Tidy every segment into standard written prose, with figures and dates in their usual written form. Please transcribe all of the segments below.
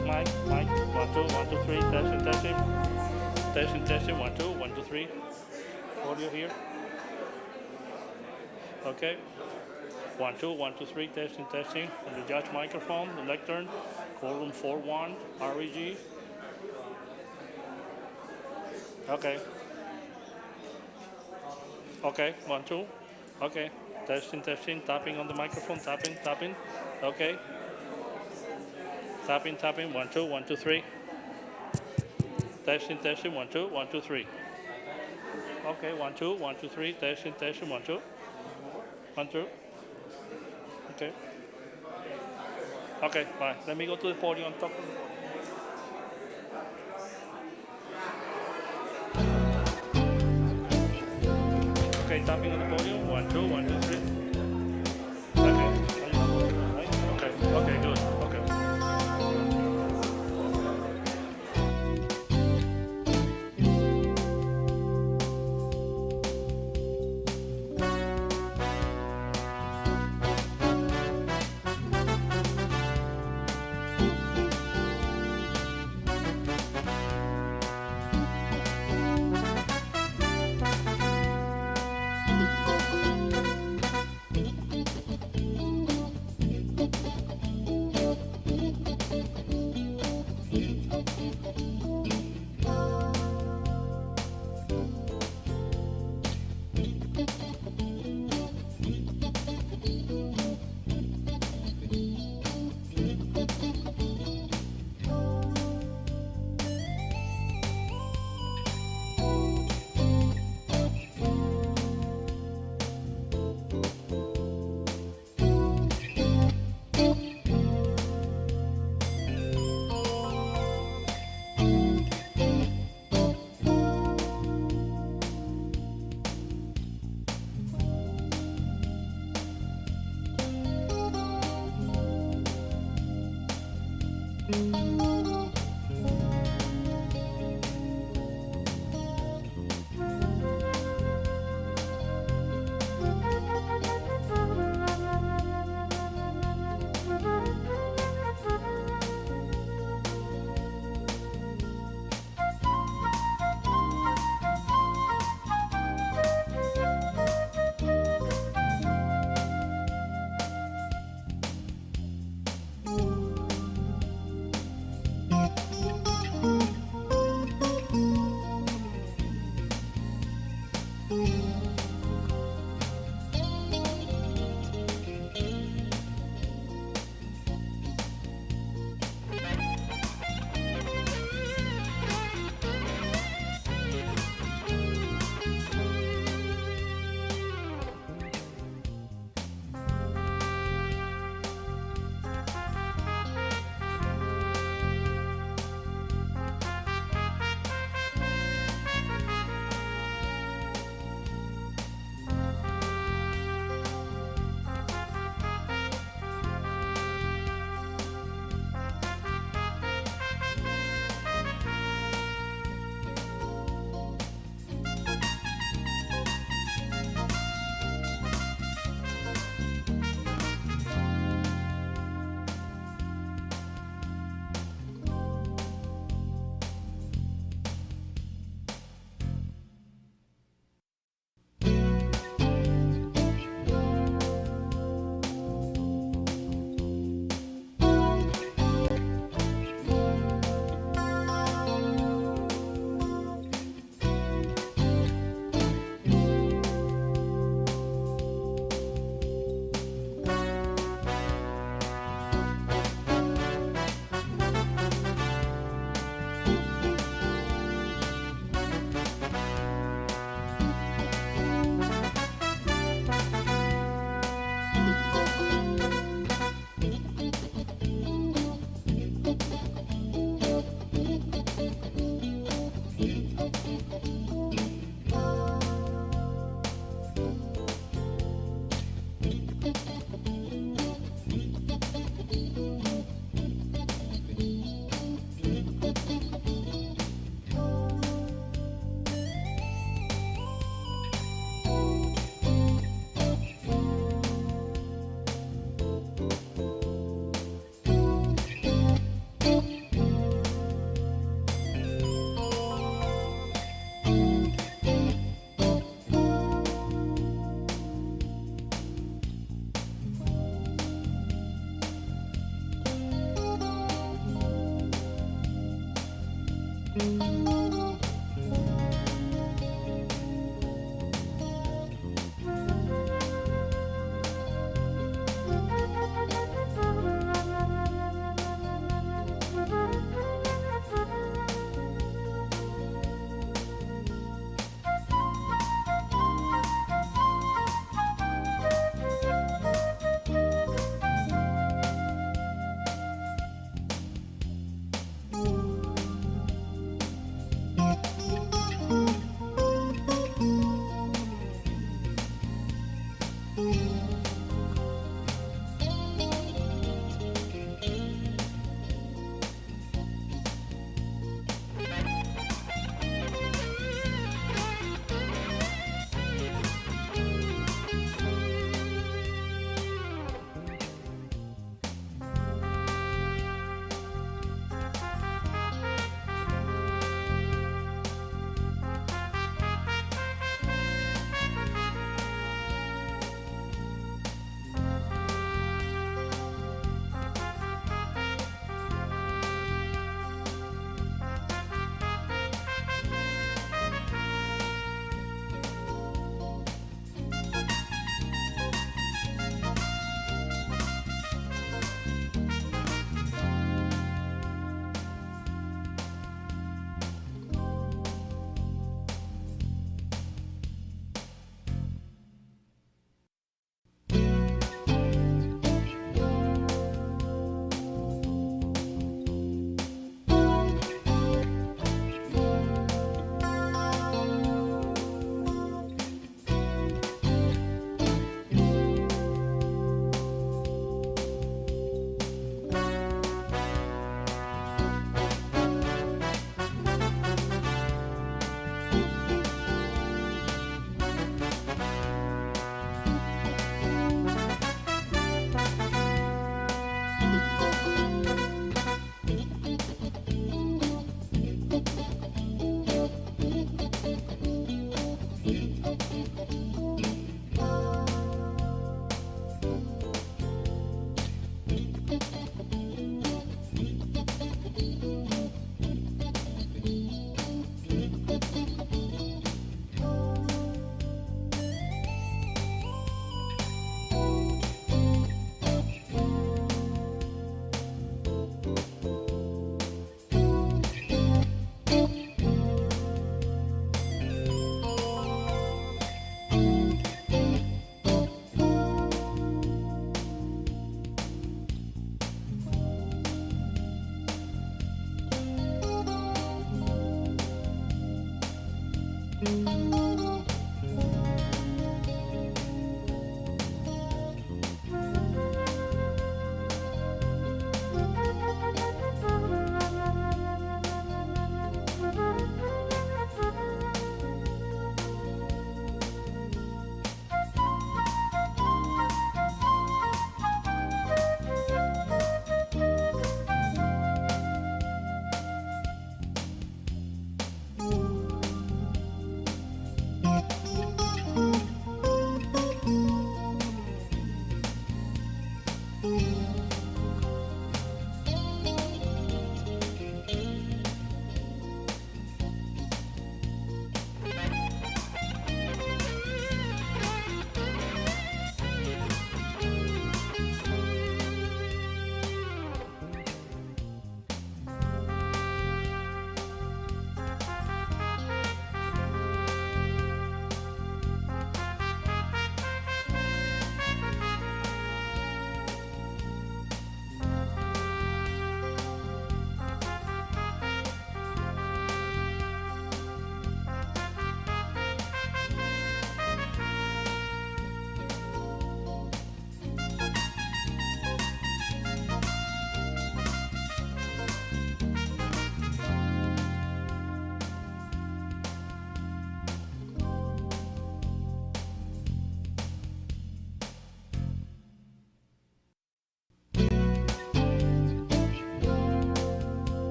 mic. 1, 2, 1, 2, 3. Testing. Testing. 1, 2, 1, 2, 3. Audio here. Okay. 1, 2, 1, 2, 3. Testing. On the judge microphone, the lectern. Courtroom 4-1. REG. Okay. Okay. 1, 2. Okay. Testing. Tapping on the microphone. Tapping. Okay. Tapping. 1, 2, 1, 2, 3. Testing. 1, 2, 1, 2, 3. Okay. 1, 2, 1, 2, 3. Testing. 1, 2. 1, 2. Okay. Okay. Bye. Let me go to the podium on top of the podium. Okay. Tapping on the podium. 1, 2, 1, 2, 3. Okay. Right? Okay. Good. Okay.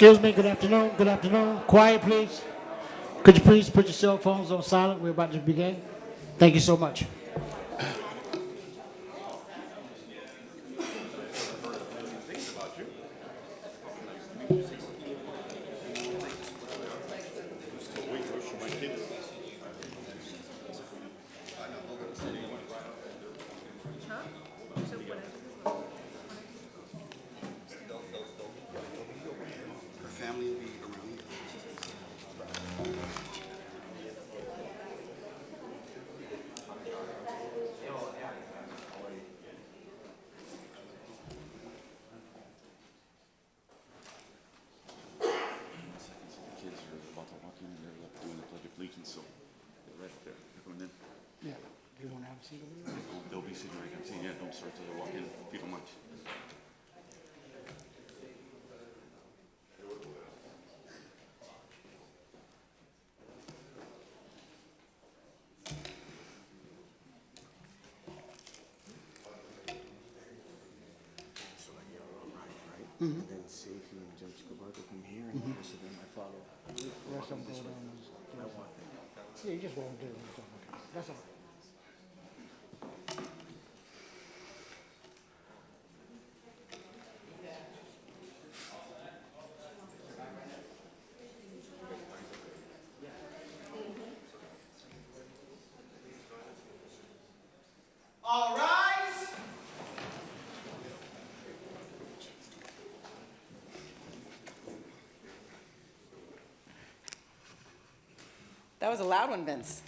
Excuse me, good afternoon, good afternoon. Quiet, please. Could you please put your cell phones on silent? We're about to begin. Thank you so much. And then Safety and Judge Cabarga come here, and the rest of them I follow. Rest of them go down. Yeah, you just won't do it. That's all. That was a loud one, Vince.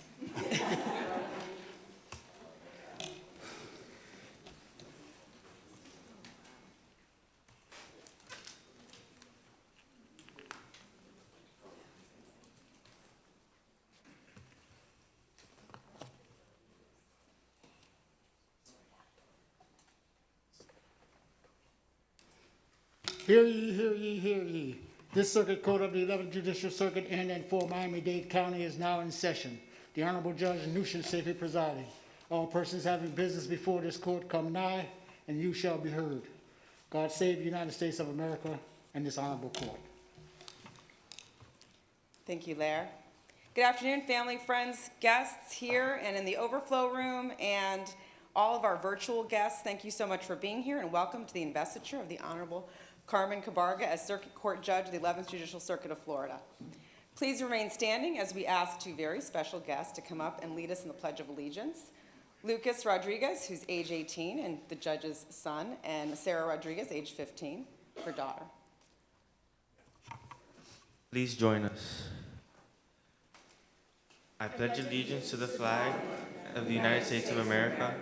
Hear ye, hear ye, hear ye. This Circuit Court of the 11th Judicial Circuit in and for Miami-Dade County is now in session. The Honorable Judge Nushin Safety presiding. All persons having business before this court come nigh, and you shall be heard. God save the United States of America and this honorable court. Thank you, Lair. Good afternoon, family, friends, guests here and in the overflow room, and all of our virtual guests. Thank you so much for being here, and welcome to the investiture of the Honorable Carmen Cabarga as Circuit Court Judge of the 11th Judicial Circuit of Florida. Please remain standing as we ask two very special guests to come up and lead us in the Pledge of Allegiance. Lucas Rodriguez, who's age 18 and the judge's son, and Sarah Rodriguez, age 15, her daughter. Please join us. I pledge allegiance to the flag of the United States of America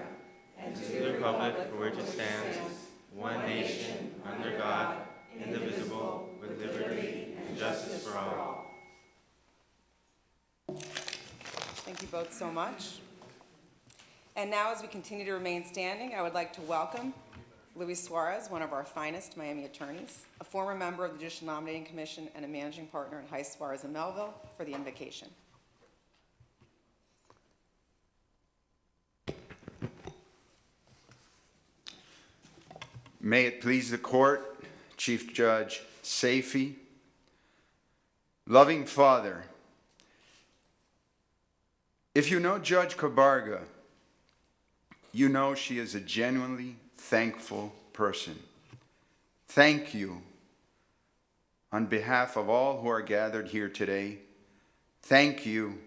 and to the republic for which it stands, one nation, under God, indivisible, with liberty and justice for all. Thank you both so much. And now, as we continue to remain standing, I would like to welcome Luis Suarez, one of our finest Miami attorneys, a former member of the Judicial Nominating Commission and a managing partner at Heiss Suarez in Melville, for the invocation. May it please the court, Chief Judge Safey, loving Father, if you know Judge Cabarga, you know she is a genuinely thankful person. Thank you on behalf of all who are gathered here today. Thank you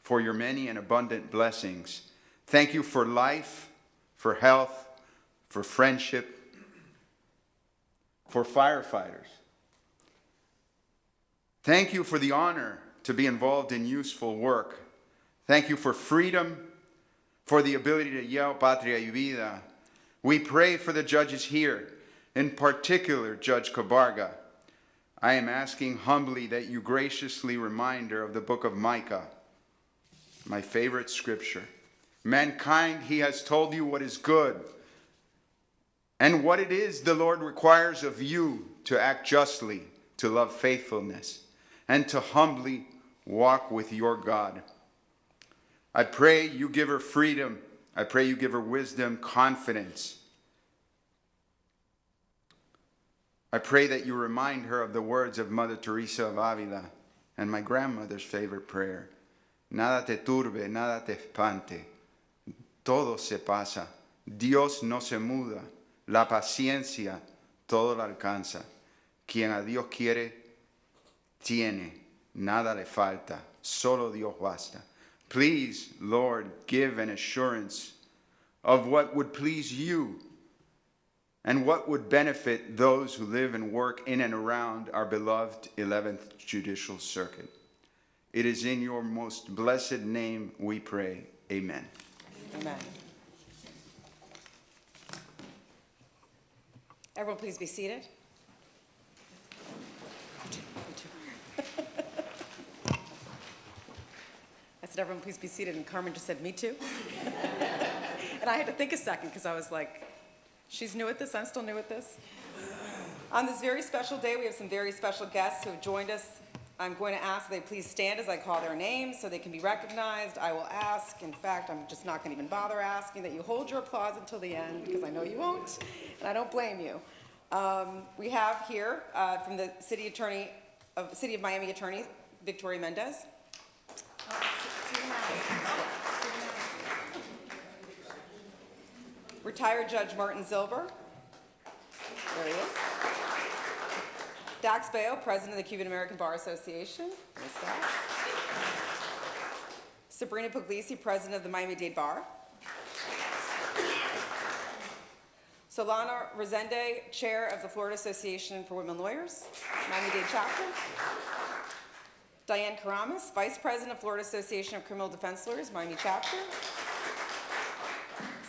for your many and abundant blessings. Thank you for life, for health, for friendship, for firefighters. Thank you for the honor to be involved in useful work. Thank you for freedom, for the ability to yell Patria y Vida. We pray for the judges here, in particular Judge Cabarga. I am asking humbly that you graciously remind her of the book of Micah, my favorite scripture. Mankind, he has told you what is good, and what it is the Lord requires of you to act justly, to love faithfulness, and to humbly walk with your God. I pray you give her freedom. I pray you give her wisdom, confidence. I pray that you remind her of the words of Mother Teresa of Avila and my grandmother's favorite prayer. Nada te turbe, nada te espante. Todo se pasa. Dios no se muda. La paciencia todo la alcanza. Quien a Dios quiere, tiene. Nada le falta. Solo Dios basta. Please, Lord, give an assurance of what would please you and what would benefit those who live and work in and around our beloved 11th Judicial Circuit. It is in your most blessed name we pray. Amen. Amen. Everyone, please be seated. I said, everyone, please be seated, and Carmen just said, me too. And I had to think a second, because I was like, she's new at this, I'm still new at this. On this very special day, we have some very special guests who have joined us. I'm going to ask that they please stand as I call their names so they can be recognized. I will ask, in fact, I'm just not going to even bother asking, that you hold your applause until the end, because I know you won't, and I don't blame you. We have here from the City of Miami Attorney, Victoria Mendez. Retired Judge Martin Zilber. There he is. Dax Bayo, President of the Cuban American Bar Association. There's Dax. Sabrina Puglisi, President of the Miami-Dade Bar. Solana Resende, Chair of the Florida Association for Women Lawyers, Miami-Dade Chapter. Diane Karamis, Vice President of Florida Association of Criminal Defense Lawyers, Miami Chapter.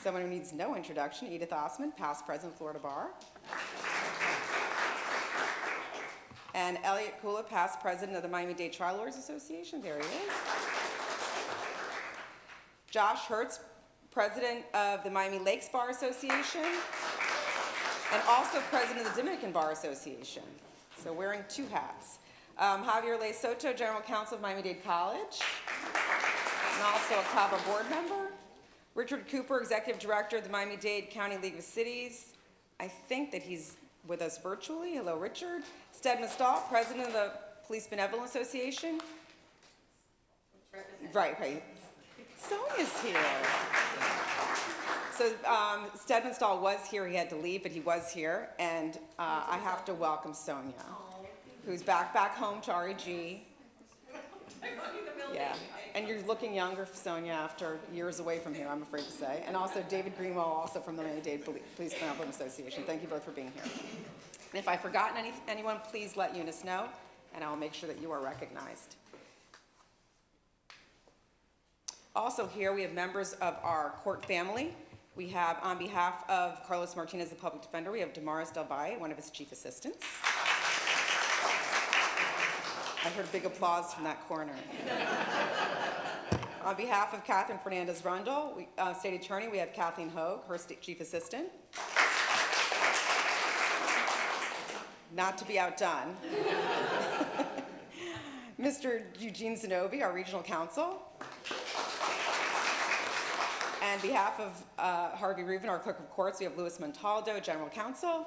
Someone who needs no introduction, Edith Osman, Past President, Florida Bar. And Elliot Kula, Past President of the Miami-Dade Trial Lawyers Association. There he is. Josh Hertz, President of the Miami Lakes Bar Association, and also President of the Dominican Bar Association. So wearing two hats. Javier Le Soto, General Counsel of Miami-Dade College, and also a CABA board member. Richard Cooper, Executive Director of the Miami-Dade County League of Cities. I think that he's with us virtually. Hello, Richard. Stedman Stahl, President of the Police Benevolent Association. Right. Sonia's here. So Stedman Stahl was here. He had to leave, but he was here. And I have to welcome Sonia, who's back home to REG. Yeah, and you're looking younger, Sonia, after years away from here, I'm afraid to say. And also David Greenwell, also from the Miami-Dade Police Benevolent Association. Thank you both for being here. And if I've forgotten anyone, please let Eunice know, and I'll make sure that you are recognized. Also here, we have members of our court family. We have, on behalf of Carlos Martinez, the public defender, we have Damaris Del Valle, one of his chief assistants. I heard big applause from that corner. On behalf of Catherine Fernandez Rundle, State Attorney, we have Kathleen Hogue, her Chief Assistant. Not to be outdone. Mr. Eugene Zenobi, our Regional Counsel. On behalf of Harvey Reuven, our Clerk of Courts, we have Luis Montaldo, General Counsel.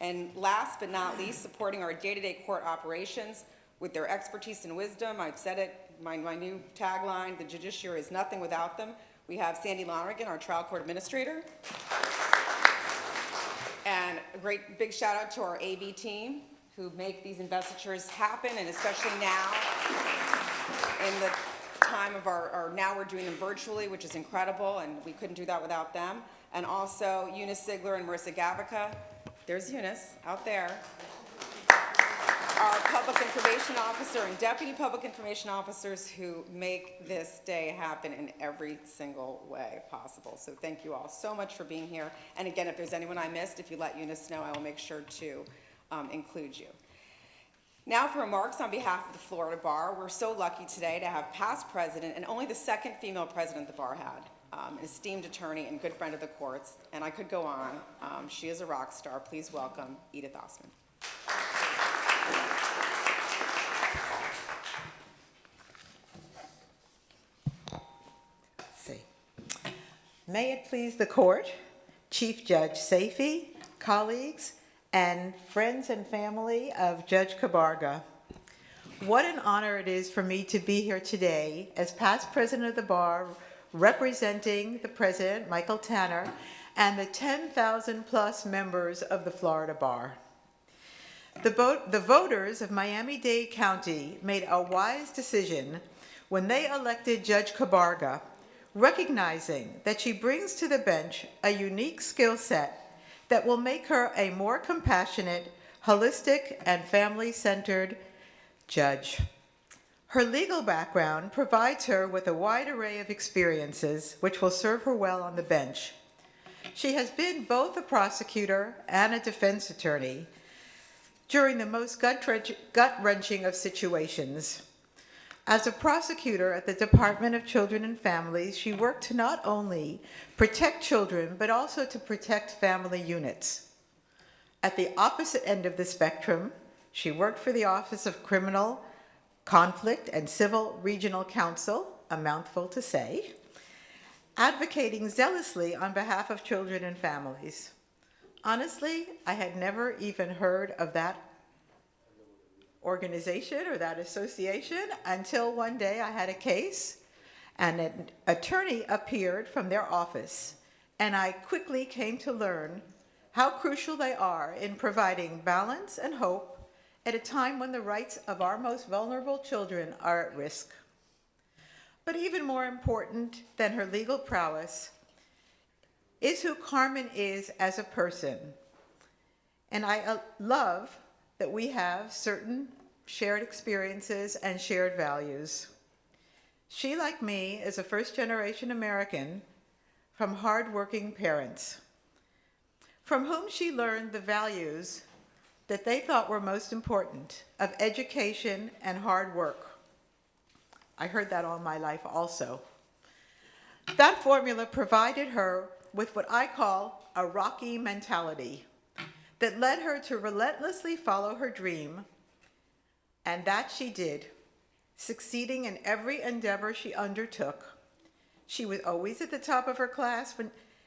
And last but not least, supporting our day-to-day court operations with their expertise and wisdom. I've said it, my new tagline, the judiciary is nothing without them. We have Sandy Lonergan, our trial court administrator. And a great big shout out to our AV team who make these investitures happen, and especially now in the time of now we're doing them virtually, which is incredible, and we couldn't do that without them. And also Eunice Sigler and Marissa Gavica. There's Eunice out there. Our public information officer and deputy public information officers who make this day happen in every single way possible. So thank you all so much for being here. And again, if there's anyone I missed, if you let Eunice know, I will make sure to include you. Now for remarks on behalf of the Florida Bar. We're so lucky today to have past president and only the second female president the bar had. An esteemed attorney and good friend of the courts, and I could go on. She is a rock star. Please welcome Edith Osman. May it please the court, Chief Judge Saifi, colleagues, and friends and family of Judge Cabarga. What an honor it is for me to be here today as past president of the bar, representing the president, Michael Tanner, and the 10,000 plus members of the Florida Bar. The voters of Miami-Dade County made a wise decision when they elected Judge Cabarga, recognizing that she brings to the bench a unique skill set that will make her a more compassionate, holistic, and family-centered judge. Her legal background provides her with a wide array of experiences which will serve her well on the bench. She has been both a prosecutor and a defense attorney during the most gut-wrenching of situations. As a prosecutor at the Department of Children and Families, she worked to not only protect children, but also to protect family units. At the opposite end of the spectrum, she worked for the Office of Criminal Conflict and Civil Regional Counsel, a mouthful to say, advocating zealously on behalf of children and families. Honestly, I had never even heard of that organization or that association until one day I had a case and an attorney appeared from their office, and I quickly came to learn how crucial they are in providing balance and hope at a time when the rights of our most vulnerable children are at risk. But even more important than her legal prowess is who Carmen is as a person. And I love that we have certain shared experiences and shared values. She, like me, is a first-generation American from hard-working parents, from whom she learned the values that they thought were most important of education and hard work. I heard that all my life also. That formula provided her with what I call a Rocky mentality that led her to relentlessly follow her dream, and that she did, succeeding in every endeavor she undertook. She was always at the top of her class,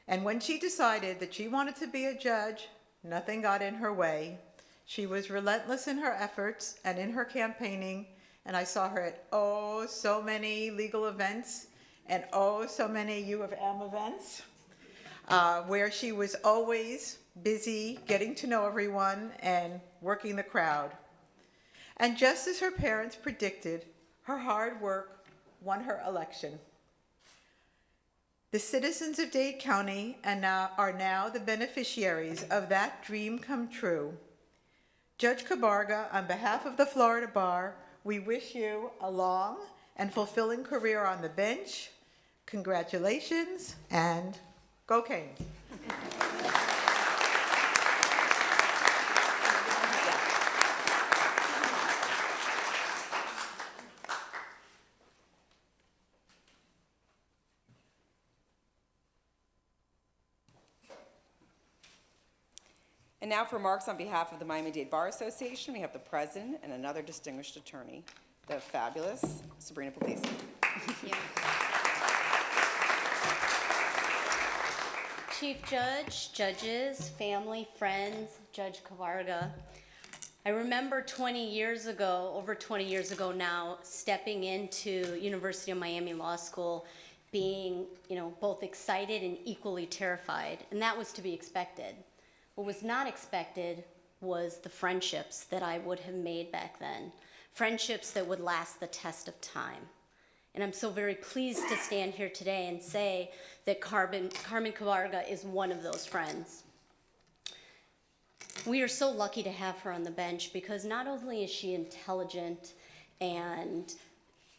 and when she decided that she wanted to be a judge, nothing got in her way. She was relentless in her efforts and in her campaigning, and I saw her at so many legal events and so many U of M events, where she was always busy getting to know everyone and working the crowd. And just as her parents predicted, her hard work won her election. The citizens of Dade County are now the beneficiaries of that dream come true. Judge Cabarga, on behalf of the Florida Bar, we wish you a long and fulfilling career on the bench. Congratulations, and go Canes. And now for remarks on behalf of the Miami-Dade Bar Association, we have the president and another distinguished attorney, the fabulous Sabrina Puglisi. Thank you. Chief Judge, judges, family, friends, Judge Cabarga. I remember 20 years ago, over 20 years ago now, stepping into University of Miami Law School, being, both excited and equally terrified, and that was to be expected. What was not expected was the friendships that I would have made back then, friendships that would last the test of time. And I'm so very pleased to stand here today and say that Carmen Cabarga is one of those friends. We are so lucky to have her on the bench because not only is she intelligent and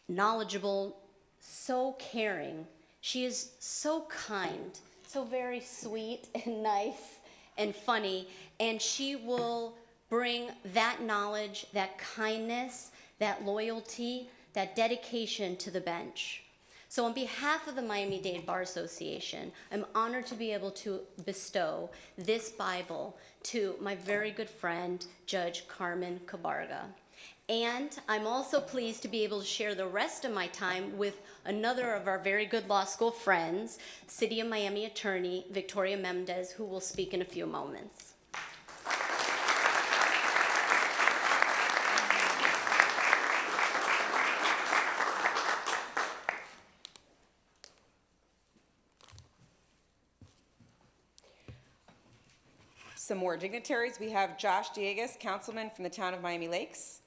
knowledgeable, so caring, she is so kind, so very sweet and nice and funny, and she will bring that knowledge, that kindness, that loyalty, that dedication to the bench. So on behalf of the Miami-Dade Bar Association, I'm honored to be able to bestow this Bible to my very good friend, Judge Carmen Cabarga. And I'm also pleased to be able to share the rest of my time with another of our very good law school friends, City of Miami attorney Victoria Mendez, who will speak in a few moments. Some more dignitaries. We have Josh Diegas, councilman from the town of Miami Lakes.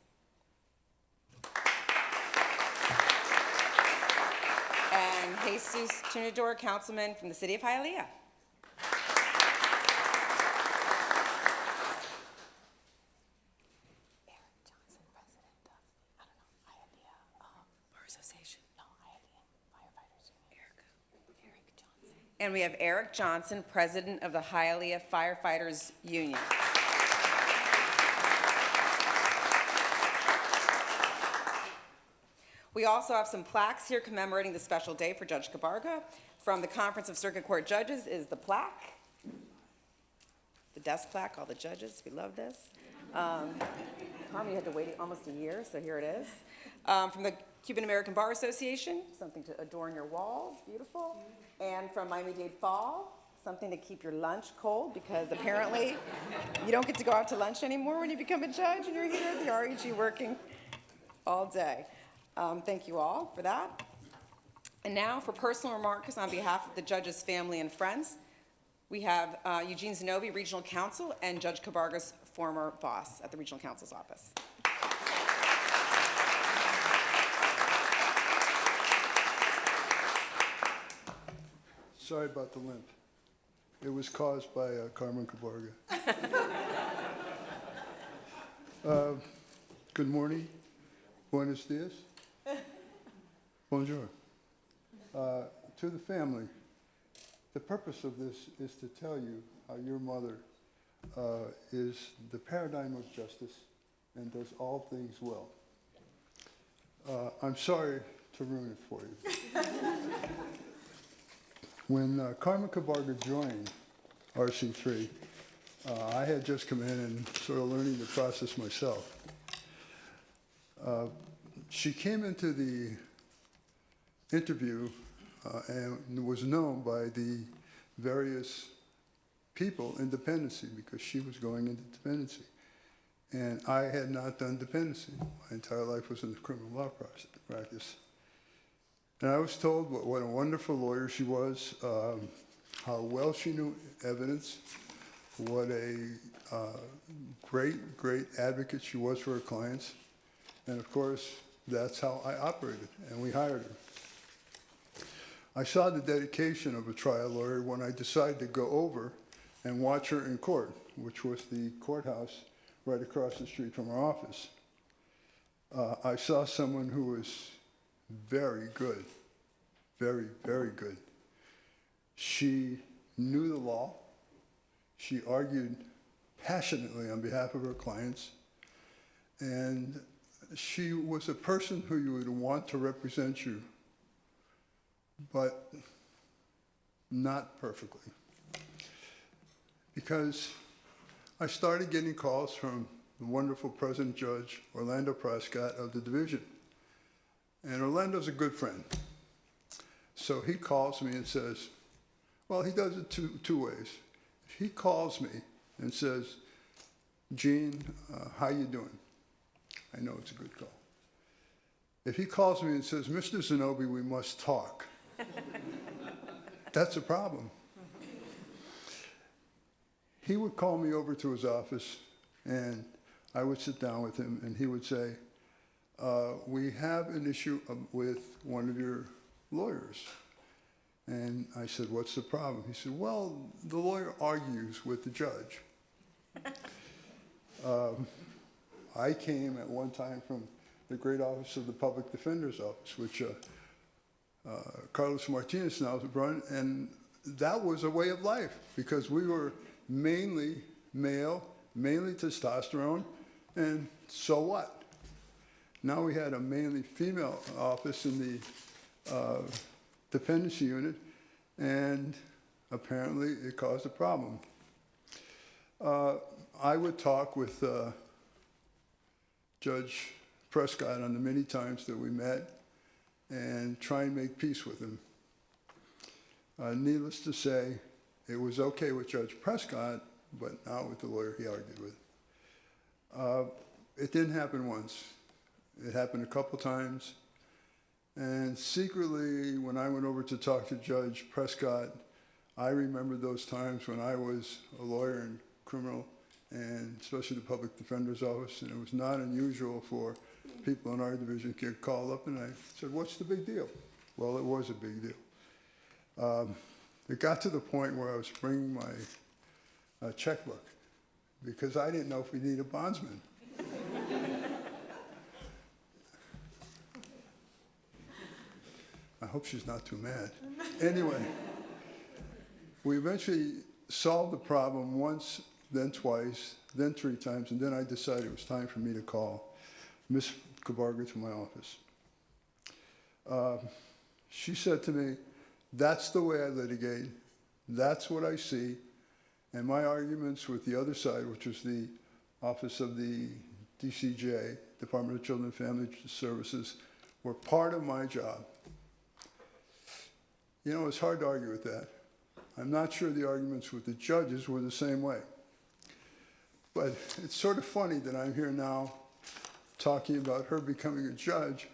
And Jesus Tunador, councilman from the city of Hialeah. And we have Eric Johnson, president of the Hialeah Firefighters Union. We also have some plaques here commemorating the special day for Judge Cabarga. From the Conference of Circuit Court Judges is the plaque, the desk plaque, all the judges, we love this. Carmen, you had to wait almost a year, so here it is. From the Cuban American Bar Association, something to adorn your walls, beautiful. And from Miami-Dade Fall, something to keep your lunch cold, because apparently you don't get to go out to lunch anymore when you become a judge and you're here at the REG working all day. Thank you all for that. And now for personal remarks on behalf of the judge's family and friends, we have Eugene Zenobi, Regional Counsel, and Judge Cabarga's former boss at the Regional Counsel's office. Sorry about the limp. It was caused by Carmen Cabarga. Good morning. Buenos dias. Bonjour. To the family, the purpose of this is to tell you how your mother is the paradigm of justice and does all things well. I'm sorry to ruin it for you. When Carmen Cabarga joined RC3, I had just come in and sort of learning the process myself. She came into the interview and was known by the various people in dependency because she was going into dependency. And I had not done dependency. My entire life was in the criminal law practice. And I was told what a wonderful lawyer she was, how well she knew evidence, what a great, great advocate she was for her clients. And of course, that's how I operated, and we hired her. I saw the dedication of a trial lawyer when I decided to go over and watch her in court, which was the courthouse right across the street from our office. I saw someone who was very good, very, very good. She knew the law. She argued passionately on behalf of her clients. And she was a person who you would want to represent you, but not perfectly. Because I started getting calls from the wonderful President Judge Orlando Prescott of the division. And Orlando's a good friend. So he calls me and says, well, he does it two ways. If he calls me and says, Gene, how you doing? I know it's a good call. If he calls me and says, Mr. Zenobi, we must talk, that's a problem. He would call me over to his office, and I would sit down with him, and he would say, we have an issue with one of your lawyers. And I said, what's the problem? He said, well, the lawyer argues with the judge. I came at one time from the great office of the Public Defender's Office, which Carlos Martinez now run, and that was a way of life because we were mainly male, mainly testosterone, and so what? Now we had a mainly female office in the dependency unit, and apparently it caused a problem. I would talk with Judge Prescott on the many times that we met and try and make peace with him. Needless to say, it was okay with Judge Prescott, but not with the lawyer he argued with. It didn't happen once. It happened a couple times. And secretly, when I went over to talk to Judge Prescott, I remember those times when I was a lawyer in criminal and especially the public defender's office, and it was not unusual for people in our division to get called up, and I said, what's the big deal? Well, it was a big deal. It got to the point where I was bringing my checkbook because I didn't know if we needed a bondsman. I hope she's not too mad. Anyway, we eventually solved the problem once, then twice, then three times, and then I decided it was time for me to call Miss Cabarga to my office. She said to me, that's the way I litigate, that's what I see, and my arguments with the other side, which was the Office of the DCJ, Department of Children and Family Services, were part of my job. You know, it's hard to argue with that. I'm not sure the arguments with the judges were the same way. But it's sort of funny that I'm here now talking about her becoming a judge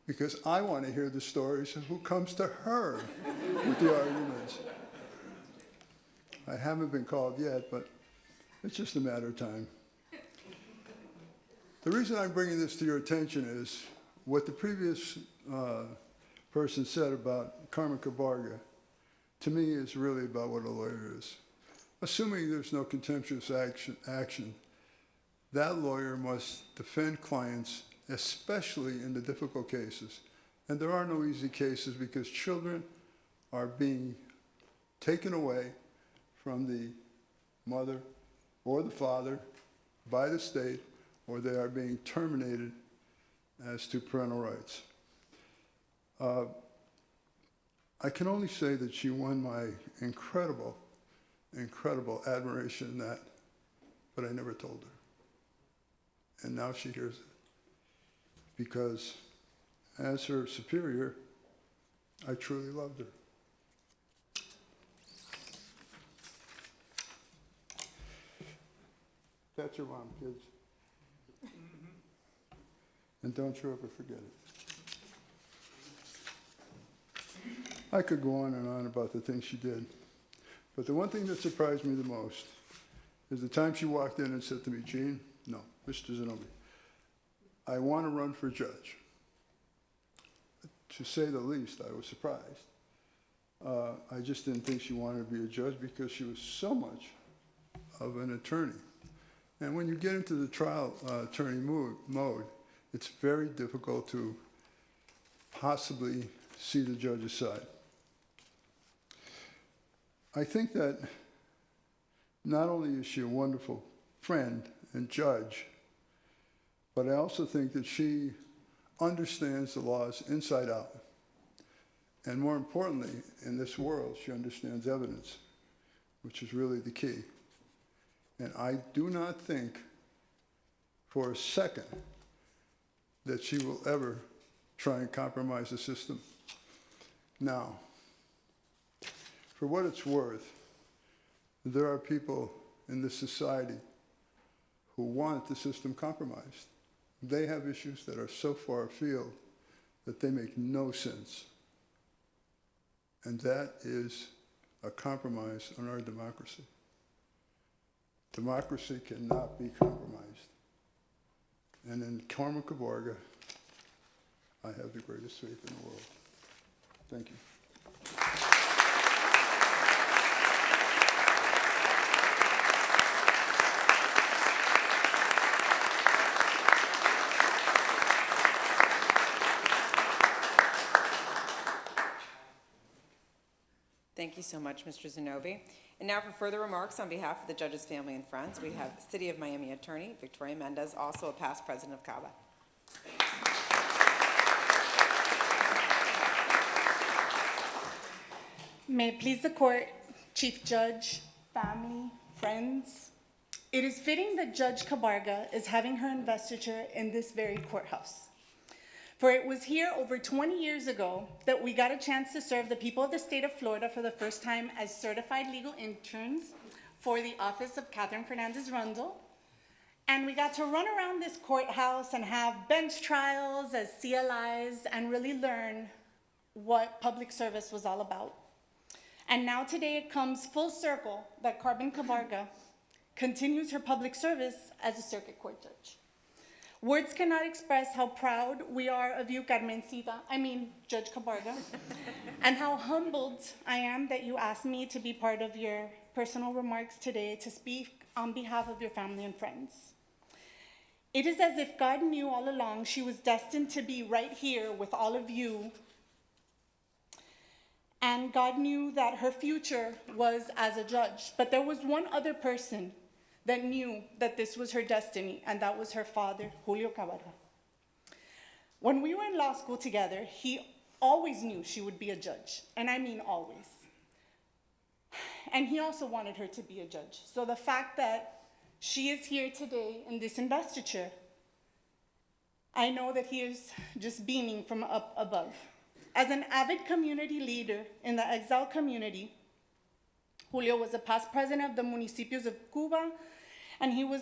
because I want to hear the stories of who comes to her with the arguments. I haven't been called yet, but it's just a matter of time. The reason I'm bringing this to your attention is what the previous person said about Carmen Cabarga, to me, is really about what a lawyer is. Assuming there's no contemptuous action, that lawyer must defend clients, especially in the difficult cases. And there are no easy cases because children are being taken away from the mother or the father by the state, or they are being terminated as to parental rights. I can only say that she won my incredible admiration in that, but I never told her. And now she hears it. Because as her superior, I truly loved her. That's your mom, kids. And don't you ever forget it. I could go on and on about the things she did, but the one thing that surprised me the most is the time she walked in and said to me, Gene, no, Mr. Zanobi, I want to run for judge. To say the least, I was surprised. I just didn't think she wanted to be a judge because she was so much of an attorney. And when you get into the trial attorney mode, it's very difficult to possibly see the judge's side. I think that not only is she a wonderful friend and judge, but I also think that she understands the laws inside out. And more importantly, in this world, she understands evidence, which is really the key. And I do not think for a second that she will ever try and compromise the system. Now, for what it's worth, there are people in this society who want the system compromised. They have issues that are so far afield that they make no sense. And that is a compromise on our democracy. Democracy cannot be compromised. And in Carmen Cabarga, I have the greatest faith in the world. Thank you. Thank you so much, Mr. Zanobi. And now for further remarks on behalf of the judge's family and friends, we have City of Miami Attorney Victoria Mendez, also a past president of CABA. May it please the court, Chief Judge, family, friends. It is fitting that Judge Cabarga is having her investiture in this very courthouse. For it was here over 20 years ago that we got a chance to serve the people of the state of Florida for the first time as certified legal interns for the office of Catherine Fernandez Rundle. And we got to run around this courthouse and have bench trials as CLIs and really learn what public service was all about. And now today it comes full circle that Carmen Cabarga continues her public service as a circuit court judge. Words cannot express how proud we are of you, Judge Cabarga, and how humbled I am that you asked me to be part of your personal remarks today to speak on behalf of your family and friends. It is as if God knew all along she was destined to be right here with all of you, and God knew that her future was as a judge. But there was one other person that knew that this was her destiny, and that was her father, Julio Cabarga. When we were in law school together, he always knew she would be a judge, and I mean always. And he also wanted her to be a judge. So the fact that she is here today in this investiture, I know that he is just beaming from up above. As an avid community leader in the exiled community, Julio was a past president of the Municipios of Cuba, and he was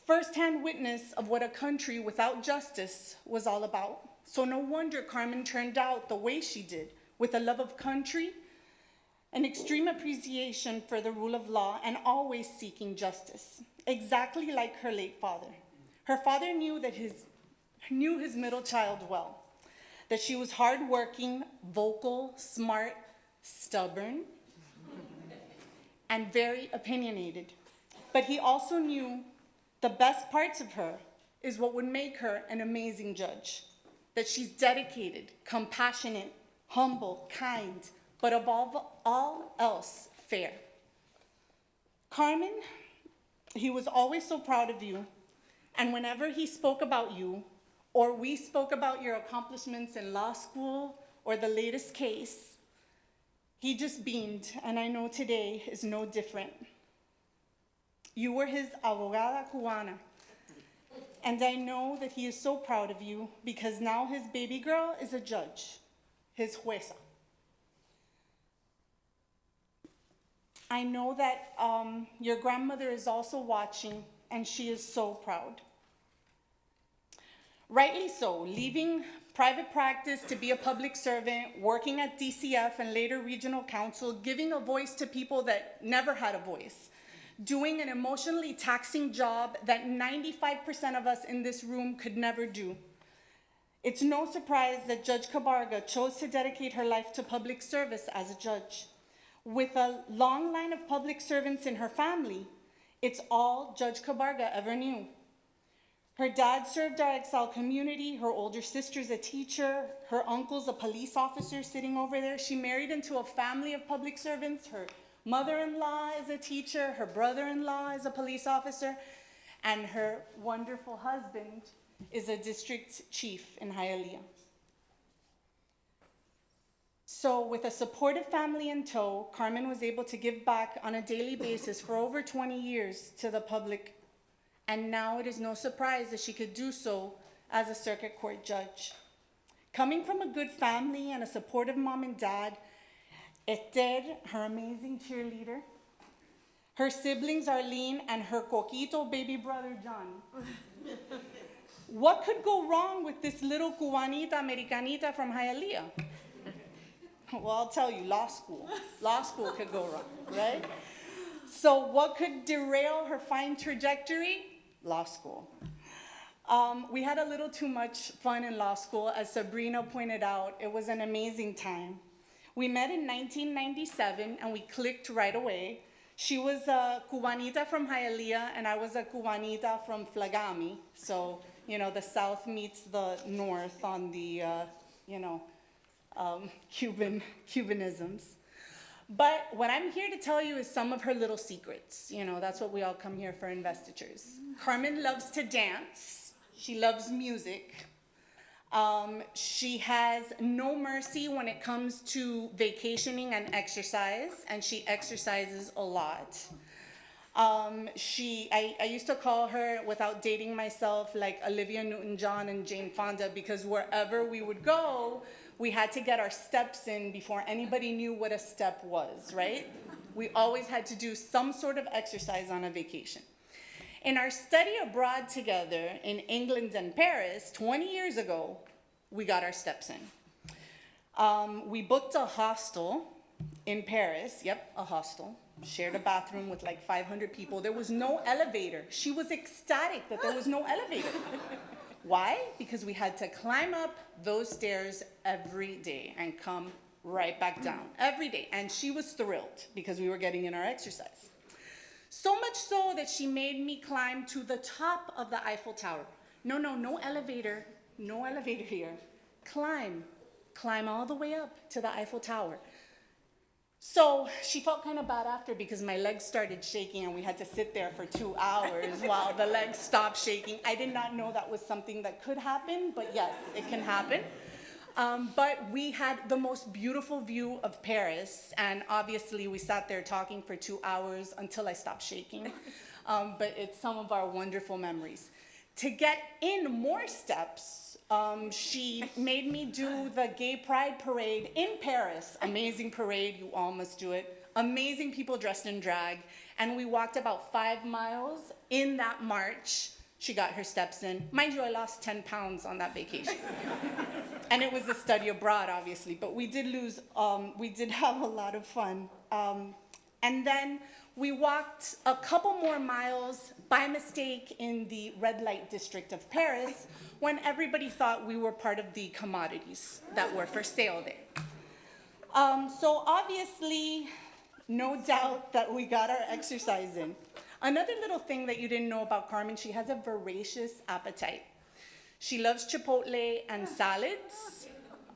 firsthand witness of what a country without justice was all about. So no wonder Carmen turned out the way she did, with a love of country, an extreme appreciation for the rule of law, and always seeking justice, exactly like her late father. Her father knew his middle child well, that she was hardworking, vocal, smart, stubborn, and very opinionated. But he also knew The best parts of her is what would make her an amazing judge. That she's dedicated, compassionate, humble, kind, but above all else, fair. Carmen, he was always so proud of you, and whenever he spoke about you, or we spoke about your accomplishments in law school or the latest case, he just beamed, and I know today is no different. You were his abogada cubana, and I know that he is so proud of you because now his baby girl is a judge, his jueza. I know that your grandmother is also watching, and she is so proud. Rightly so, leaving private practice to be a public servant, working at DCF and later regional council, giving a voice to people that never had a voice, doing an emotionally taxing job that 95% of us in this room could never do. It's no surprise that Judge Cabarga chose to dedicate her life to public service as a judge. With a long line of public servants in her family, it's all Judge Cabarga ever knew. Her dad served our exiled community, her older sister's a teacher, her uncle's a police officer sitting over there. She married into a family of public servants. Her mother-in-law is a teacher, her brother-in-law is a police officer, and her wonderful husband is a district chief in Hialeah. So with a supportive family in tow, Carmen was able to give back on a daily basis for over 20 years to the public. And now it is no surprise that she could do so as a circuit court judge. Coming from a good family and a supportive mom and dad, Esther, her amazing cheerleader, her siblings Arlene, and her coquito baby brother John. What could go wrong with this little Cubanita Americanita from Hialeah? Well, I'll tell you, law school. Law school could go wrong, right? So what could derail her fine trajectory? Law school. We had a little too much fun in law school. As Sabrina pointed out, it was an amazing time. We met in 1997 and we clicked right away. She was a Cubanita from Hialeah and I was a Cubanita from Flagami. So, you know, the South meets the North on the, Cubanisms. But what I'm here to tell you is some of her little secrets. You know, that's what we all come here for investitures. Carmen loves to dance. She loves music. She has no mercy when it comes to vacationing and exercise, and she exercises a lot. I used to call her, without dating myself, like Olivia Newton-John and Jane Fonda, because wherever we would go, we had to get our steps in before anybody knew what a step was, right? We always had to do some sort of exercise on a vacation. In our study abroad together in England and Paris, 20 years ago, we got our steps in. We booked a hostel in Paris, a hostel, shared a bathroom with like 500 people. There was no elevator. She was ecstatic that there was no elevator. Why? Because we had to climb up those stairs every day and come right back down every day. And she was thrilled because we were getting in our exercise. So much so that she made me climb to the top of the Eiffel Tower. No elevator, no elevator here. Climb all the way up to the Eiffel Tower. So she felt kind of bad after because my legs started shaking and we had to sit there for 2 hours while the legs stopped shaking. I did not know that was something that could happen, but yes, it can happen. But we had the most beautiful view of Paris, and obviously we sat there talking for 2 hours until I stopped shaking. But it's some of our wonderful memories. To get in more steps, she made me do the Gay Pride Parade in Paris. Amazing parade, you all must do it. Amazing people dressed in drag. And we walked about 5 miles in that march. She got her steps in. Mind you, I lost 10 pounds on that vacation. And it was a study abroad, obviously, but we did have a lot of fun. And then we walked a couple more miles by mistake in the red light district of Paris when everybody thought we were part of the commodities that were for sale there. So obviously, no doubt that we got our exercise in. Another little thing that you didn't know about Carmen, she has a voracious appetite. She loves Chipotle and salads,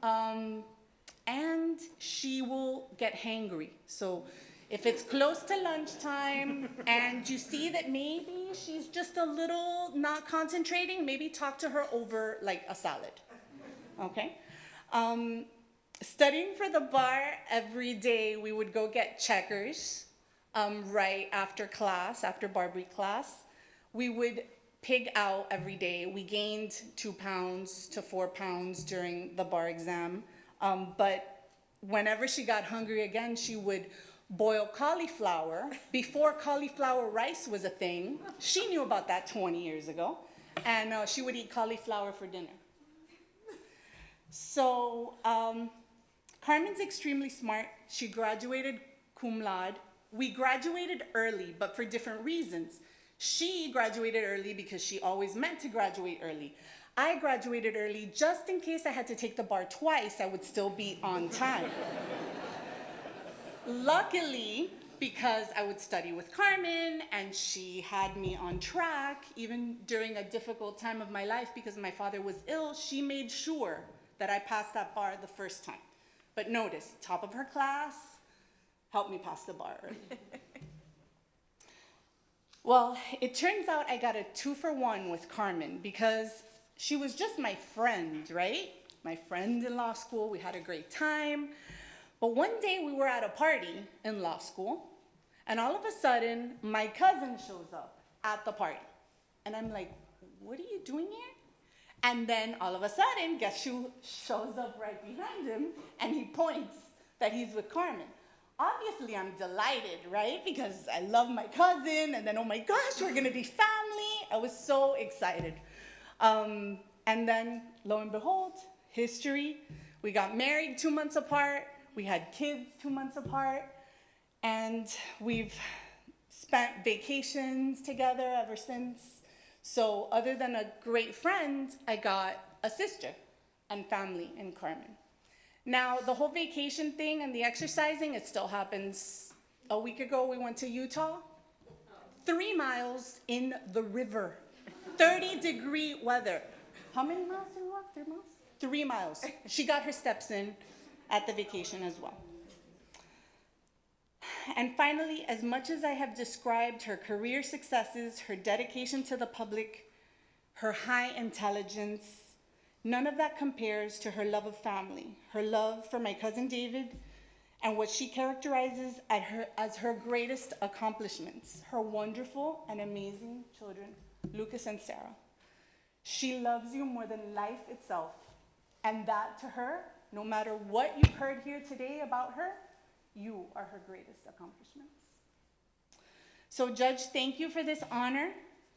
and she will get hangry. So if it's close to lunchtime and you see that maybe she's just a little not concentrating, maybe talk to her over like a salad, okay? Studying for the bar every day, we would go get checkers right after class, after Barbary class. We would pig out every day. We gained 2 pounds to 4 pounds during the bar exam, but whenever she got hungry again, she would boil cauliflower before cauliflower rice was a thing. She knew about that 20 years ago, and she would eat cauliflower for dinner. So Carmen's extremely smart. She graduated cum laude. We graduated early, but for different reasons. She graduated early because she always meant to graduate early. I graduated early just in case I had to take the bar twice, I would still be on time. Luckily, because I would study with Carmen and she had me on track, even during a difficult time of my life because my father was ill, she made sure that I passed that bar the first time. But notice, top of her class, helped me pass the bar early. Well, it turns out I got a 2-for-1 with Carmen because she was just my friend, right? My friend in law school, we had a great time. But one day we were at a party in law school, and all of a sudden, my cousin shows up at the party. And I'm like, what are you doing here? And then all of a sudden, guess who shows up right behind him, and he points that he's with Carmen. Obviously, I'm delighted, right? Because I love my cousin, and then, oh my gosh, we're gonna be family. I was so excited. And then, lo and behold, history. We got married 2 months apart. We had kids 2 months apart. And we've spent vacations together ever since. So other than a great friend, I got a sister and family in Carmen. Now, the whole vacation thing and the exercising, it still happens. A week ago, we went to Utah. 3 miles in the river. 30-degree weather. How many miles did we walk? 3 miles? 3 miles. She got her steps in at the vacation as well. And finally, as much as I have described her career successes, her dedication to the public, her high intelligence, none of that compares to her love of family, her love for my cousin David, and what she characterizes as her greatest accomplishments, her wonderful and amazing children, Lucas and Sarah. She loves you more than life itself, and that to her, no matter what you've heard here today about her, you are her greatest accomplishments. So, Judge, thank you for this honor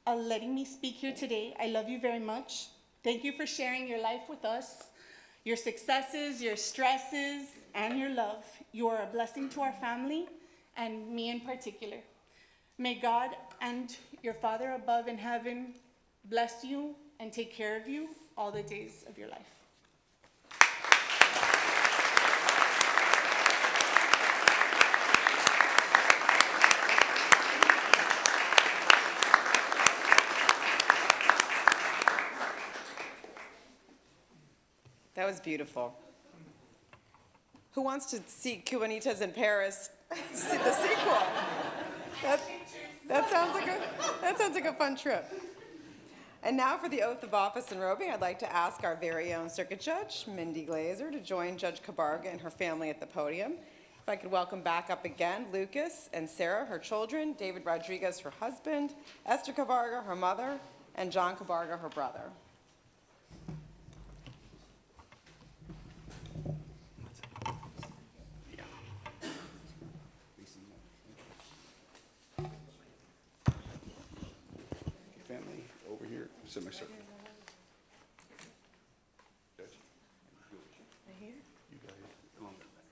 of letting me speak here today. I love you very much. Thank you for sharing your life with us, your successes, your stresses, and your love. You are a blessing to our family, and me in particular. May God and your Father above in heaven bless you and take care of you all the days of your life. That was beautiful. Who wants to see Cubanitas in Paris, see the sequel? That sounds like a fun trip. And now for the oath of office and robing, I'd like to ask our very own circuit judge, Mindy Glazer, to join Judge Cabarga and her family at the podium. If I could welcome back up again Lucas and Sarah, her children, David Rodriguez, her husband, Esther Cabarga, her mother, and John Cabarga, her brother. Family over here, semicircle. Right here? You got it. Along the back.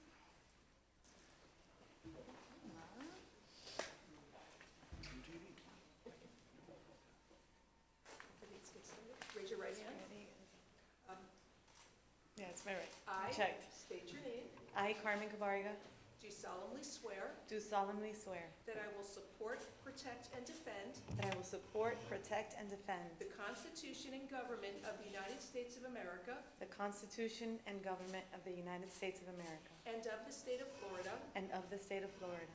Raise your right hand. Yeah, it's my right. I Checked. state your name. I, Carmen Cabarga, Do solemnly swear do solemnly swear that I will support, protect, and defend that I will support, protect, and defend the Constitution and government of the United States of America the Constitution and government of the United States of America and of the state of Florida, and of the state of Florida,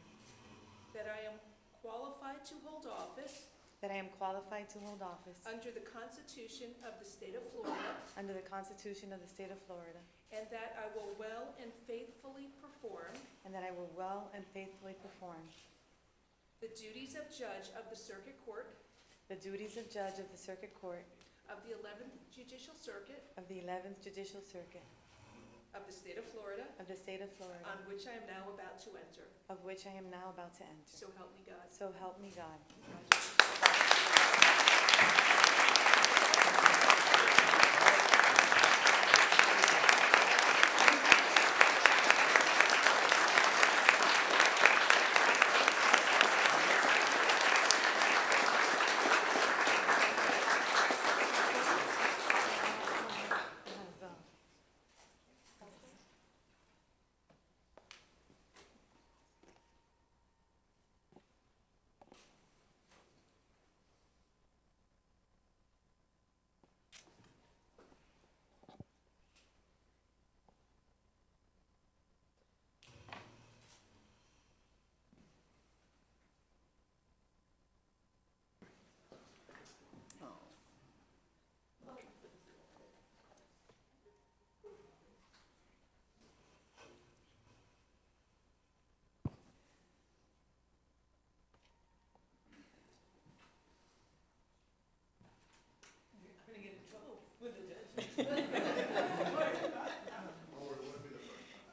that I am qualified to hold office that I am qualified to hold office under the Constitution of the state of Florida, under the Constitution of the state of Florida, and that I will well and faithfully perform and that I will well and faithfully perform the duties of judge of the Circuit Court the duties of judge of the Circuit Court of the 11th Judicial Circuit of the 11th Judicial Circuit of the state of Florida, of the state of Florida, on which I am now about to enter. of which I am now about to enter. So help me God. So help me God.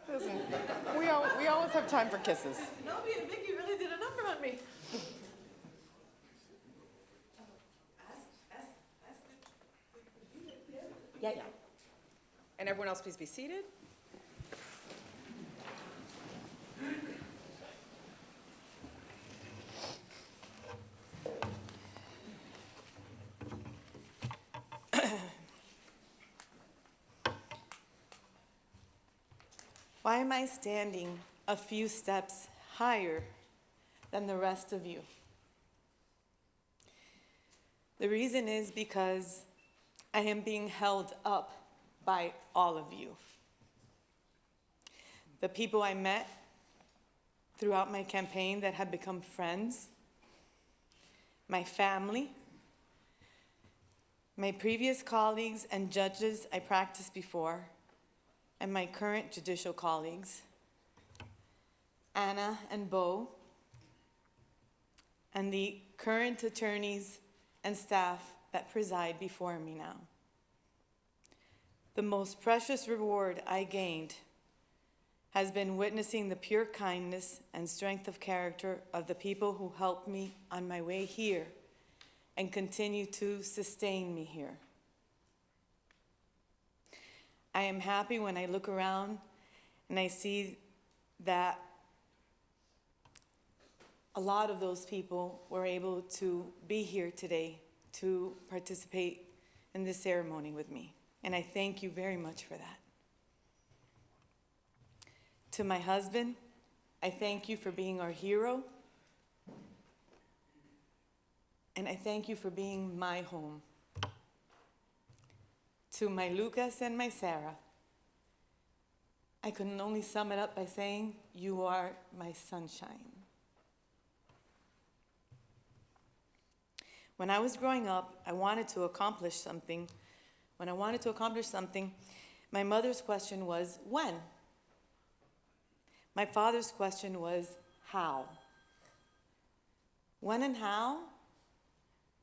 Listen, we always have time for kisses. No, Vicky really did a number on me. Yeah. And everyone else, please be seated. Why am I standing a few steps higher than the rest of you? The reason is because I am being held up by all of you. The people I met throughout my campaign that have become friends, my family, my previous colleagues and judges I practiced before, and my current judicial colleagues, Anna and Bo, and the current attorneys and staff that preside before me now. The most precious reward I gained has been witnessing the pure kindness and strength of character of the people who helped me on my way here and continue to sustain me here. I am happy when I look around and I see that a lot of those people were able to be here today to participate in this ceremony with me. And I thank you very much for that. To my husband, I thank you for being our hero. And I thank you for being my home. To my Lucas and my Sarah, I can only sum it up by saying, you are my sunshine. When I was growing up, I wanted to accomplish something. When I wanted to accomplish something, my mother's question was, when? My father's question was, how? When and how?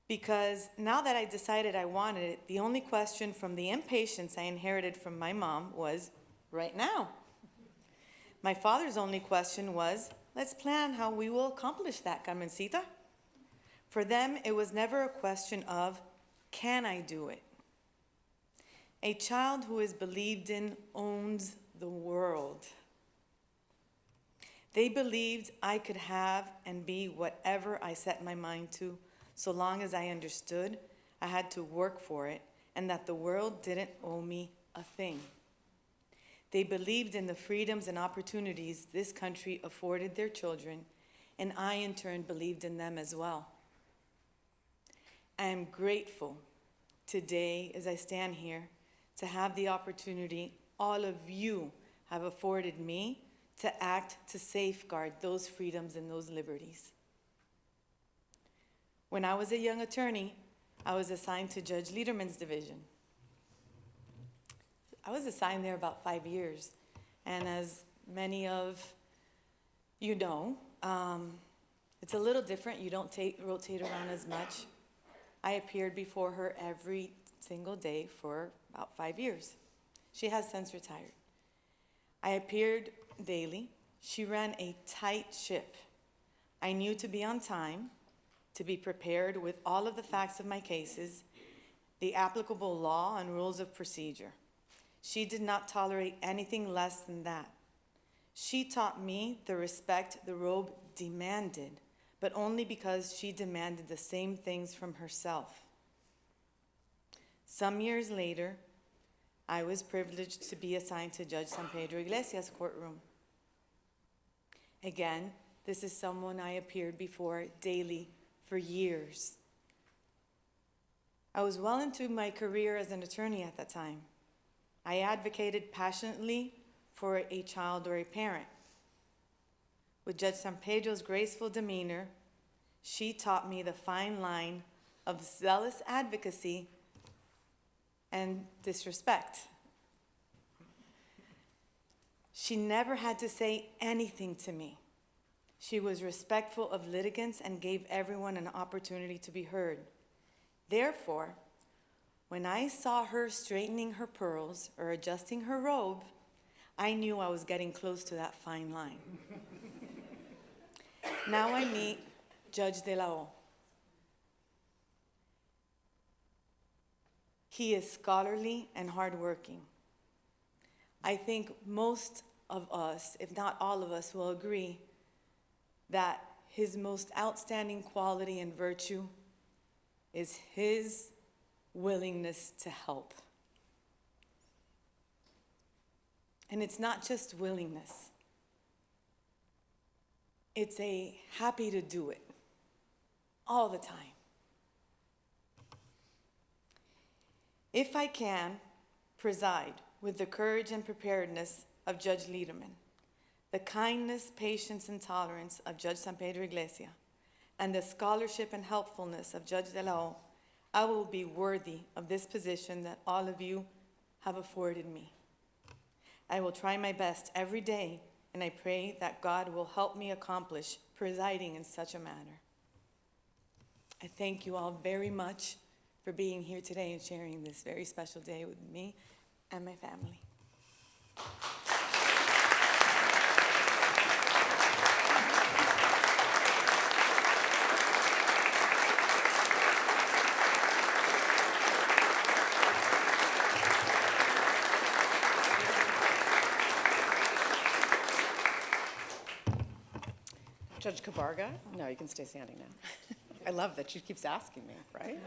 Because now that I decided I wanted it, the only question from the impatience I inherited from my mom was, right now. My father's only question was, let's plan how we will accomplish that, Carmencita. For them, it was never a question of, can I do it? A child who is believed in owns the world. They believed I could have and be whatever I set my mind to, so long as I understood I had to work for it and that the world didn't owe me a thing. They believed in the freedoms and opportunities this country afforded their children, and I in turn believed in them as well. I am grateful today as I stand here to have the opportunity all of you have afforded me to act to safeguard those freedoms and those liberties. When I was a young attorney, I was assigned to Judge Liederman's division. I was assigned there about 5 years, and as many of you know, it's a little different. You don't rotate around as much. I appeared before her every single day for about 5 years. She has since retired. I appeared daily. She ran a tight ship. I knew to be on time, to be prepared with all of the facts of my cases, the applicable law and rules of procedure. She did not tolerate anything less than that. She taught me the respect the robe demanded, but only because she demanded the same things from herself. Some years later, I was privileged to be assigned to Judge San Pedro Iglesias' courtroom. Again, this is someone I appeared before daily for years. I was well into my career as an attorney at that time. I advocated passionately for a child or a parent. With Judge San Pedro's graceful demeanor, she taught me the fine line of zealous advocacy and disrespect. She never had to say anything to me. She was respectful of litigants and gave everyone an opportunity to be heard. Therefore, when I saw her straightening her pearls or adjusting her robe, I knew I was getting close to that fine line. Now I meet Judge De La O. He is scholarly and hardworking. I think most of us, if not all of us, will agree that his most outstanding quality and virtue is his willingness to help. And it's not just willingness. It's a happy to do it all the time. If I can preside with the courage and preparedness of Judge Liederman, the kindness, patience, and tolerance of Judge San Pedro Iglesias, and the scholarship and helpfulness of Judge De La O, I will be worthy of this position that all of you have afforded me. I will try my best every day, and I pray that God will help me accomplish presiding in such a manner. I thank you all very much for being here today and sharing this very special day with me and my family. Judge Cabarga? No, you can stay standing now. I love that she keeps asking me, right?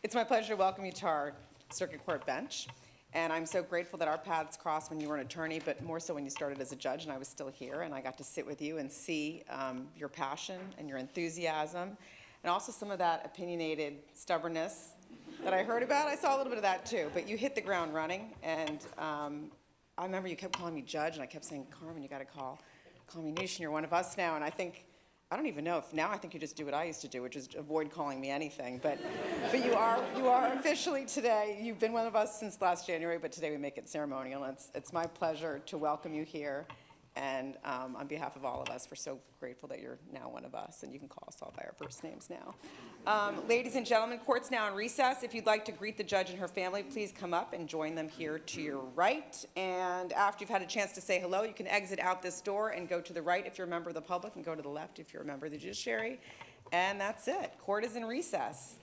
It's my pleasure to welcome you to our Circuit Court bench. And I'm so grateful that our paths crossed when you were an attorney, but more so when you started as a judge and I was still here, and I got to sit with you and see your passion and your enthusiasm, and also some of that opinionated stubbornness that I heard about. I saw a little bit of that too, but you hit the ground running, and I remember you kept calling me judge, and I kept saying, Carmen, you gotta call me Nishan, you're one of us now, and I don't even know if now I think you just do what I used to do, which is avoid calling me anything, but you are officially today. You've been one of us since last January, but today we make it ceremonial. It's my pleasure to welcome you here, and on behalf of all of us, we're so grateful that you're now one of us, and you can call us all by our first names now. Ladies and gentlemen, court's now in recess. If you'd like to greet the judge and her family, please come up and join them here to your right. And after you've had a chance to say hello, you can exit out this door and go to the right if you're a member of the public, and go to the left if you're a member of the judiciary. And that's it. Court is in recess.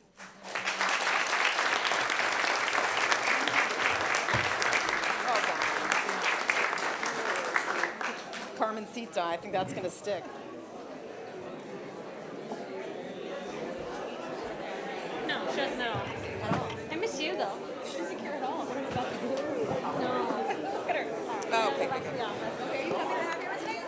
Well done. Carmencita, I think that's going to stick. No, she doesn't at all. I miss you, though. She doesn't care at all. What are we about to do? No. Look at her. Oh, okay. Back to the office. Okay, you happy to have yours today?